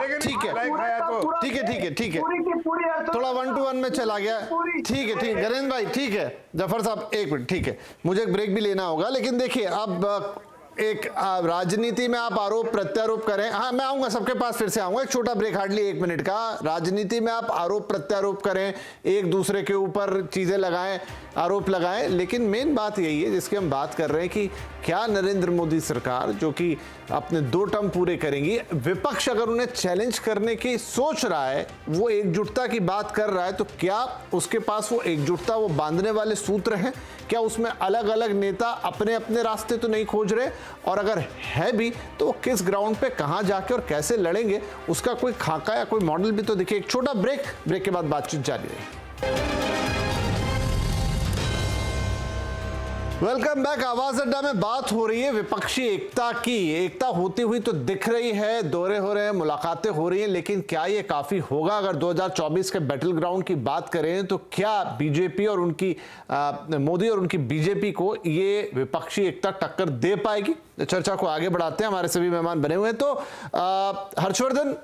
ठीक है ठीक है ठीक है ठीक है, थोड़ा 1 to 1 में चला गया। ठीक है गजेंद्र भाई, ठीक है जफर साहब, एक मिनट, ठीक है, मुझे एक ब्रेक भी लेना होगा। लेकिन देखिए, अब एक राजनीति में आप आरोप प्रत्यारोप करें, हाँ मैं आऊंगा सबके पास, फिर से आऊंगा, एक छोटा ब्रेक हार्डली 1 मिनट का। राजनीति में आप आरोप प्रत्यारोप करें, एक दूसरे के ऊपर चीजें लगाएं, आरोप लगाएं, लेकिन मेन बात यही है जिसकी हम बात कर रहे हैं कि क्या नरेंद्र मोदी सरकार, जो कि अपने 2 टर्म पूरे करेंगी, विपक्ष अगर उन्हें चैलेंज करने की सोच रहा है, वो एकजुटता की बात कर रहा है, तो क्या उसके पास वो एकजुटता, वो बांधने वाले सूत्र हैं? क्या उसमें अलग अलग नेता अपने अपने रास्ते तो नहीं खोज रहे? और अगर है भी तो वो किस ग्राउंड पे कहां जाके और कैसे लड़ेंगे, उसका कोई खाका या कोई मॉडल भी तो देखिए। एक छोटा ब्रेक के बाद बातचीत जारी रहेगी। Welcome back. आवाज अड्डा में बात हो रही है विपक्षी एकता की। एकता होती हुई तो दिख रही है, दौरे हो रहे हैं, मुलाकातें हो रही हैं, लेकिन क्या ये काफी होगा? अगर 2024 के बैटल ग्राउंड की बात करें तो क्या बीजेपी और उनकी मोदी और उनकी बीजेपी को ये विपक्षी एकता टक्कर दे पाएगी? चर्चा को आगे बढ़ाते हैं, हमारे सभी मेहमान बने हुए हैं। तो हर्षवर्धन,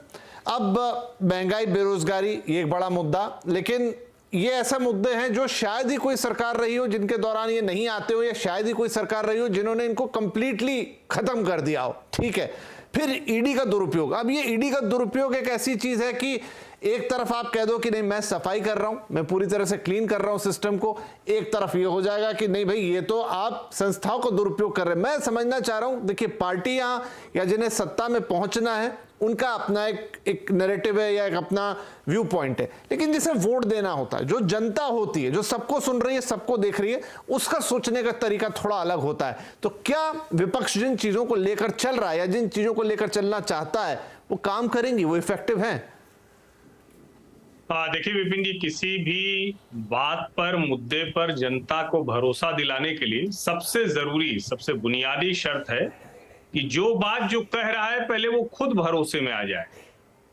अब महंगाई, बेरोजगारी ये एक बड़ा मुद्दा, लेकिन ये ऐसे मुद्दे हैं जो शायद ही कोई सरकार रही हो जिनके दौरान ये नहीं आते हो, या शायद ही कोई सरकार रही हो जिन्होंने इनको कंप्लीटली खत्म कर दिया हो। ठीक है, फिर ईडी का दुरुपयोग। अब ये ईडी का दुरुपयोग एक ऐसी चीज है कि एक तरफ आप कह दो कि नहीं मैं सफाई कर रहा हूं, मैं पूरी तरह से क्लीन कर रहा हूं सिस्टम को, एक तरफ ये हो जाएगा कि नहीं भाई ये तो आप संस्थाओं को दुरुपयोग कर रहे हैं। मैं समझना चाह रहा हूं, देखिए पार्टियां या जिन्हें सत्ता में पहुंचना है उनका अपना एक नैरेटिव है या एक अपना व्यू पॉइंट है, लेकिन जिसे वोट देना होता है, जो जनता होती है, जो सबको सुन रही है, सबको देख रही है, उसका सोचने का तरीका थोड़ा अलग होता है। तो क्या विपक्ष जिन चीजों को लेकर चल रहा है या जिन चीजों को लेकर चलना चाहता है वो काम करेंगी, वो इफेक्टिव है? देखिए विपिन जी, किसी भी बात पर, मुद्दे पर जनता को भरोसा दिलाने के लिए सबसे जरूरी, सबसे बुनियादी शर्त है कि जो बात जो कह रहा है पहले वो खुद भरोसे में आ जाए।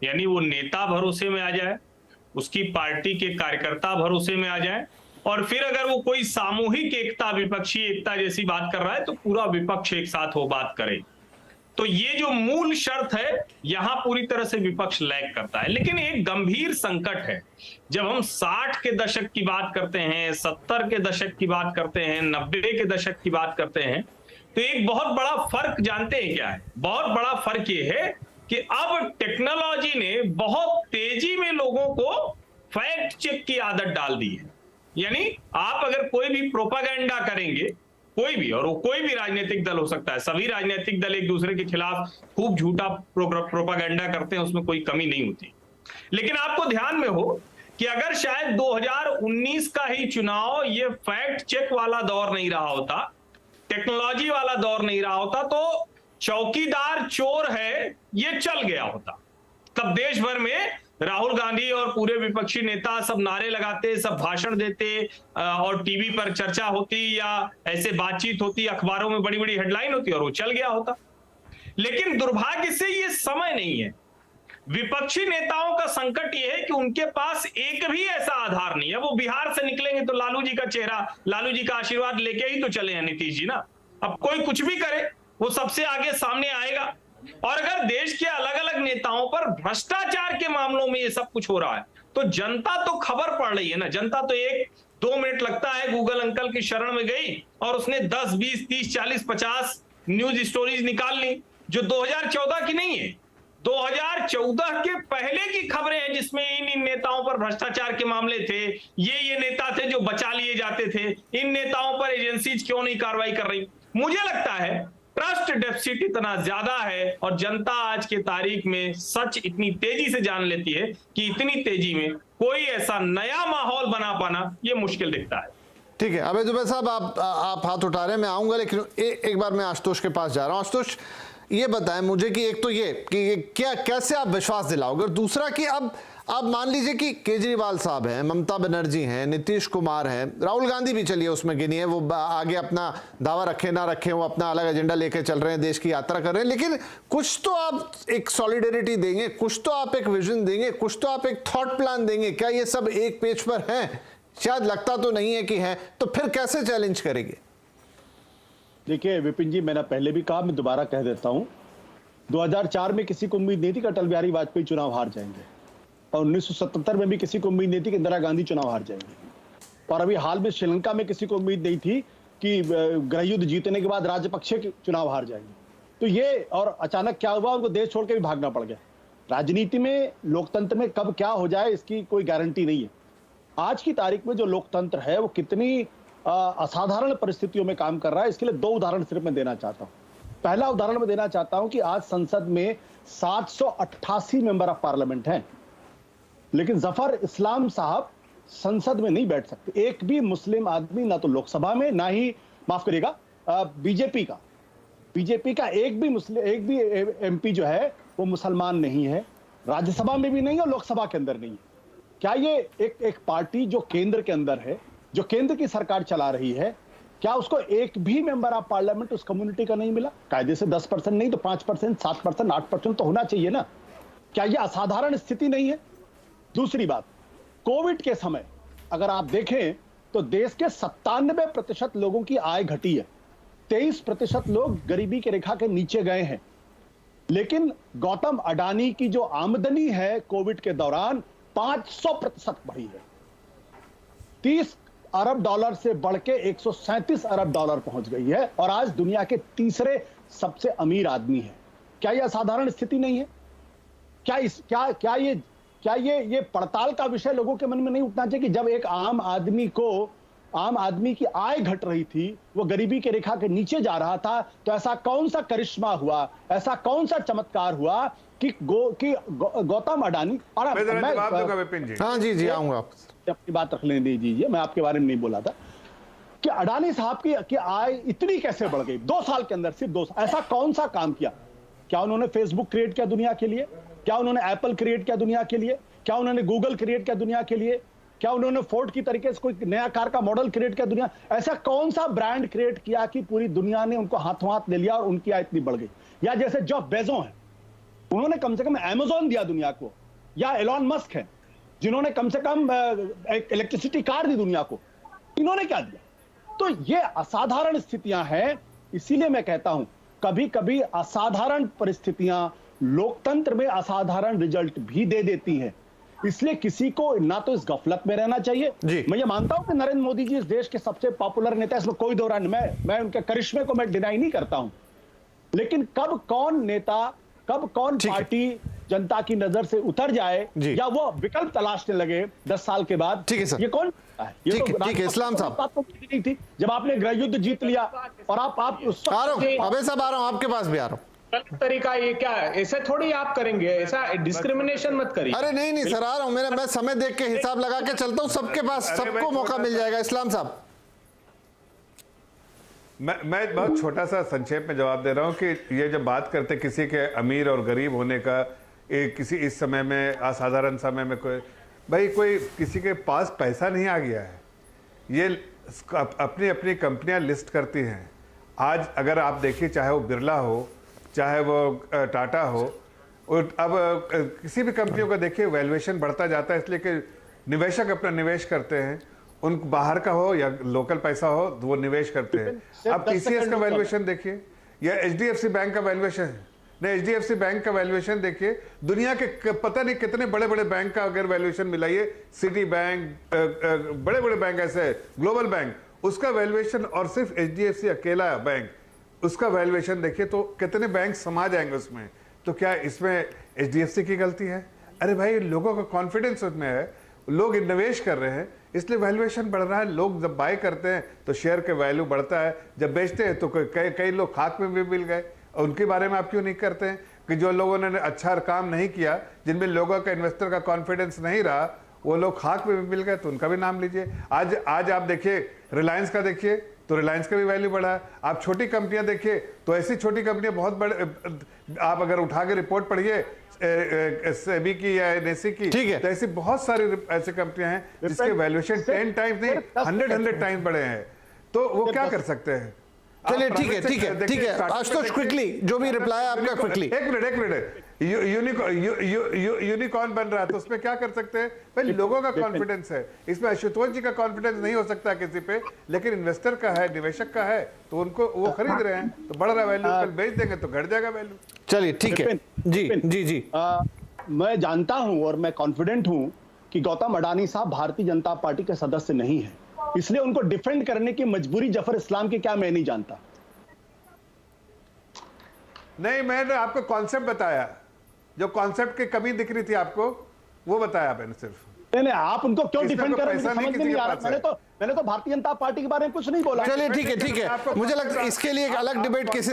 यानी वो नेता भरोसे में आ जाए, उसकी पार्टी के कार्यकर्ता भरोसे में आ जाए, और फिर अगर वो कोई सामूहिक एकता, विपक्षी एकता जैसी बात कर रहा है तो पूरा विपक्ष एक साथ हो बात करे। तो ये जो मूल शर्त है, यहां पूरी तरह से विपक्ष लैग करता है। लेकिन एक गंभीर संकट है, जब हम 60 के दशक की बात करते हैं, 70 के दशक की बात करते हैं, 90 के दशक की बात करते हैं, तो एक बहुत बड़ा फर्क जानते हैं क्या है? बहुत बड़ा फर्क ये है कि अब टेक्नोलॉजी ने बहुत तेजी में लोगों को फैक्ट चेक की आदत डाल दी है। यानी आप अगर कोई भी प्रोपागेंडा करेंगे, कोई भी, और वो कोई भी राजनीतिक दल हो सकता है, सभी राजनीतिक दल एक दूसरे के खिलाफ खूब झूठा प्रोपागेंडा करते हैं, उसमें कोई कमी नहीं होती। लेकिन आपको ध्यान में हो कि अगर शायद 2019 का ही चुनाव ये फैक्ट चेक वाला दौर नहीं रहा होता, टेक्नोलॉजी वाला दौर नहीं रहा होता, तो चौकीदार चोर है ये चल गया होता। तब देश भर में राहुल गांधी और पूरे विपक्षी नेता सब नारे लगाते, सब भाषण देते, और टीवी पर चर्चा होती या ऐसे बातचीत होती, अखबारों में बड़ी बड़ी हेडलाइन होती और वो चल गया होता। लेकिन दुर्भाग्य से ये समय नहीं है। विपक्षी नेताओं का संकट ये है कि उनके पास एक भी ऐसा आधार नहीं है। वो बिहार से निकलेंगे तो लालू जी का चेहरा, लालू जी का आशीर्वाद लेके ही तो चले हैं नीतीश जी ना। अब कोई कुछ भी करे वो सबसे आगे सामने आएगा। और अगर देश के अलग अलग नेताओं पर भ्रष्टाचार के मामलों में ये सब कुछ हो रहा है तो जनता तो खबर पड़ रही है ना। जनता तो 1-2 मिनट लगता है, गूगल अंकल की शरण में गई और उसने 10, 20, 30, 40, 50 न्यूज स्टोरीज निकाल ली जो 2014 की नहीं है। 2014 के पहले की खबरें हैं जिसमें इन नेताओं पर भ्रष्टाचार के मामले थे, ये नेता थे जो बचा लिए जाते थे, इन नेताओं पर एजेंसीज क्यों नहीं कार्रवाई कर रही। मुझे लगता है ट्रस्ट डेफिसिट इतना ज्यादा है और जनता आज के तारीख में सच इतनी तेजी से जान लेती है कि इतनी तेजी में कोई ऐसा नया माहौल बना पाना ये मुश्किल दिखता है। ठीक है, अबे दुबे साहब आप हाथ उठा रहे हैं, मैं आऊंगा, लेकिन एक बार मैं आशुतोष के पास जा रहा हूं। आशुतोष, ये बताएं मुझे कि एक तो ये कि क्या, कैसे आप विश्वास दिलाओगे, और दूसरा कि अब मान लीजिए कि केजरीवाल साहब हैं, ममता बनर्जी हैं, नीतीश कुमार हैं, राहुल गांधी भी चलिए उसमें गिनिए, वो आगे अपना दावा रखे ना रखे, वो अपना अलग एजेंडा लेके चल रहे हैं, देश की यात्रा कर रहे हैं, लेकिन कुछ तो आप एक सॉलिडेरिटी देंगे, कुछ तो आप एक विजन देंगे, कुछ तो आप एक थॉट प्लान देंगे। क्या ये सब एक पेज पर हैं? शायद लगता तो नहीं है कि है, तो फिर कैसे चैलेंज करेंगे? देखिए विपिन जी, मैंने पहले भी कहा, मैं दोबारा कह देता हूं 2004 में किसी को उम्मीद नहीं थी कि अटल बिहारी वाजपेयी चुनाव हार जाएंगे, और 1977 में भी किसी को उम्मीद नहीं थी कि इंदिरा गांधी चुनाव हार जाएंगे, और अभी हाल में श्रीलंका में किसी को उम्मीद नहीं थी कि गृह युद्ध जीतने के बाद राजपक्षे चुनाव हार जाएंगे। तो ये, और अचानक क्या हुआ, उनको देश छोड़ के भी भागना पड़ गया। राजनीति में, लोकतंत्र में कब क्या हो जाए इसकी कोई गारंटी नहीं है। आज की तारीख में जो लोकतंत्र है वो कितनी असाधारण परिस्थितियों में काम कर रहा है, इसके लिए 2 उदाहरण सिर्फ मैं देना चाहता हूं। पहला उदाहरण मैं देना चाहता हूं कि आज संसद में 788 मेंबर ऑफ पार्लियामेंट हैं, लेकिन जफर इस्लाम साहब संसद में नहीं बैठ सकते। एक भी मुस्लिम आदमी, ना तो लोकसभा में, ना ही, माफ करिएगा, बीजेपी का एक भी एमपी जो है वो मुसलमान नहीं है, राज्यसभा में भी नहीं है और लोकसभा के अंदर नहीं है। क्या ये एक पार्टी जो केंद्र के अंदर है, जो केंद्र की सरकार चला रही है, क्या उसको एक भी मेंबर ऑफ पार्लियामेंट उस कम्युनिटी का नहीं मिला? कायदे से 10% नहीं तो 5%, 7%, 8% तो होना चाहिए ना। क्या ये असाधारण स्थिति नहीं है? दूसरी बात, कोविड के समय अगर आप देखें तो देश के 97% लोगों की आय घटी है, 23% लोग गरीबी की रेखा के नीचे गए हैं, लेकिन गौतम अडानी की जो आमदनी है कोविड के दौरान 500% बढ़ी है। 30 अरब डॉलर से बढ़ के 137 अरब डॉलर पहुंच गई है और आज दुनिया के तीसरे सबसे अमीर आदमी है। क्या यह असाधारण स्थिति नहीं है? क्या ये पड़ताल का विषय लोगों के मन में नहीं उठना चाहिए कि जब एक आम आदमी की आय घट रही थी, वो गरीबी के रेखा के नीचे जा रहा था, तो ऐसा कौन सा करिश्मा हुआ, ऐसा कौन सा चमत्कार हुआ कि गौतम अडानी, और हाँ जी आऊंगा, अपनी बात रख लेने दीजिए, मैं आपके बारे में नहीं बोला था कि अडानी साहब की आय इतनी कैसे बढ़ गई 2 साल के अंदर, सिर्फ 2 साल। ऐसा कौन सा काम किया? क्या उन्होंने फेसबुक क्रिएट किया दुनिया के लिए? क्या उन्होंने एप्पल क्रिएट किया दुनिया के लिए? क्या उन्होंने गूगल क्रिएट किया दुनिया के लिए? क्या उन्होंने फोर्ड की तरीके से कोई नया कार का मॉडल क्रिएट किया दुनिया? ऐसा कौन सा ब्रांड क्रिएट किया कि पूरी दुनिया ने उनको हाथों हाथ ले लिया और उनकी आय इतनी बढ़ गई? या जैसे जेफ बेजोस है, उन्होंने कम से कम अमेज़न दिया दुनिया को, या एलॉन मस्क है जिन्होंने कम से कम इलेक्ट्रिसिटी कार दी दुनिया को, इन्होंने क्या दिया? तो ये असाधारण स्थितियां हैं। इसीलिए मैं कहता हूं कभी कभी असाधारण परिस्थितियां लोकतंत्र में असाधारण रिजल्ट भी दे देती हैं। इसलिए किसी को ना तो इस गफलत में रहना चाहिए। मैं ये मानता हूं कि नरेंद्र मोदी जी इस देश के सबसे पॉपुलर नेता, इसमें कोई दो राय नहीं, मैं उनके करिश्मे को मैं डिनाई नहीं करता हूं, लेकिन कब कौन नेता, कब कौन पार्टी जनता की नजर से उतर जाए या वो विकल्प तलाशने लगे 10 साल के बाद, ठीक है सर, ये कौन है? ये तो ठीक है, इस्लाम साहब नहीं थी जब आपने गृह युद्ध जीत लिया और आप उस आ रहा हूं, अबे साहब आ रहा हूं, आपके पास भी आ रहा हूं। गलत तरीका ये क्या है? ऐसे थोड़ी आप करेंगे, ऐसा डिस्क्रिमिनेशन मत करिए। अरे नहीं सर, आ रहा हूं, मैं समय देख के हिसाब लगा के चलता हूं, सबके पास, सबको मौका मिल जाएगा। इस्लाम साहब, मैं बहुत छोटा सा संक्षेप में जवाब दे रहा हूं कि ये जब बात करते किसी के अमीर और गरीब होने का, किसी इस समय में, असाधारण समय में, कोई किसी के पास पैसा नहीं आ गया है। ये अपनी अपनी कंपनियां लिस्ट करती हैं। आज अगर आप देखिए, चाहे वो बिरला हो, चाहे वो टाटा हो, और अब किसी भी कंपनियों का देखिए वैल्यूएशन बढ़ता जाता है, इसलिए कि निवेशक अपना निवेश करते हैं, उन बाहर का हो या लोकल पैसा हो, वो निवेश करते हैं। अब टीसीएस का वैल्यूएशन देखिए, या एचडीएफसी बैंक का वैल्यूएशन है, नहीं एचडीएफसी बैंक का वैल्यूएशन देखिए, दुनिया के पता नहीं कितने बड़े बड़े बैंक का अगर वैल्यूएशन मिलाइए, सिटी बैंक, बड़े बड़े बैंक ऐसे, ग्लोबल बैंक, उसका वैल्यूएशन, और सिर्फ एचडीएफसी अकेला बैंक, उसका वैल्यूएशन देखिए, तो कितने बैंक समा जाएंगे उसमें। तो क्या इसमें एचडीएफसी की गलती है? अरे भाई, लोगों का कॉन्फिडेंस उसमें है, लोग निवेश कर रहे हैं, इसलिए वैल्यूएशन बढ़ रहा है। लोग जब बाय करते हैं तो शेयर के वैल्यू बढ़ता है, जब बेचते हैं तो कई लोग खाक में भी मिल गए। उनके बारे में आप क्यों नहीं करते हैं कि जो लोगों ने अच्छा काम नहीं किया, जिनमें लोगों का, इन्वेस्टर का कॉन्फिडेंस नहीं रहा, वो लोग खाक में भी मिल गए, तो उनका भी नाम लीजिए। आज आप देखिए, रिलायंस का देखिए तो रिलायंस का भी वैल्यू बढ़ा है। आप छोटी कंपनियां देखिए तो ऐसी छोटी कंपनियां बहुत बड़े, आप अगर उठा के रिपोर्ट पढ़िए सेबी की या एनएससी की, तो ऐसी बहुत सारी ऐसी कंपनियां हैं जिसके वैल्यूएशन 10 टाइम्स नहीं 100 टाइम्स बढ़े हैं। तो वो क्या कर सकते हैं? चलिए ठीक है आशुतोष, क्विकली जो भी रिप्लाई आपका, क्विकली। एक मिनट, यूनिकॉर्न बन रहा है, तो उसमें क्या कर सकते हैं भाई? लोगों का कॉन्फिडेंस है इसमें। आशुतोष जी का कॉन्फिडेंस नहीं हो सकता किसी पे, लेकिन इन्वेस्टर का है, निवेशक का है, तो उनको वो खरीद रहे हैं, तो बढ़ रहा है वैल्यू। कल बेच देंगे तो घट जाएगा वैल्यू। चलिए ठीक है जी जी जी। मैं जानता हूं और मैं कॉन्फिडेंट हूं कि गौतम अडानी साहब भारतीय जनता पार्टी के सदस्य नहीं है, इसलिए उनको डिफेंड करने की मजबूरी जफर इस्लाम की क्या मैं नहीं जानता। नहीं, मैंने आपको कॉन्सेप्ट बताया, जो कॉन्सेप्ट की कमी दिख रही थी आपको, वो बताया मैंने सिर्फ। नहीं, आप उनको क्यों इसमें डिफेंड कोई कर रहे हैं, पैसा मुझे समझ नहीं में नहीं किसी आ के रहा। पास है। मैंने तो भारतीय जनता पार्टी के बारे में कुछ नहीं बोला। चलिए ठीक है ठीक है, मुझे लगता है इसके लिए एक अलग डिबेट किसी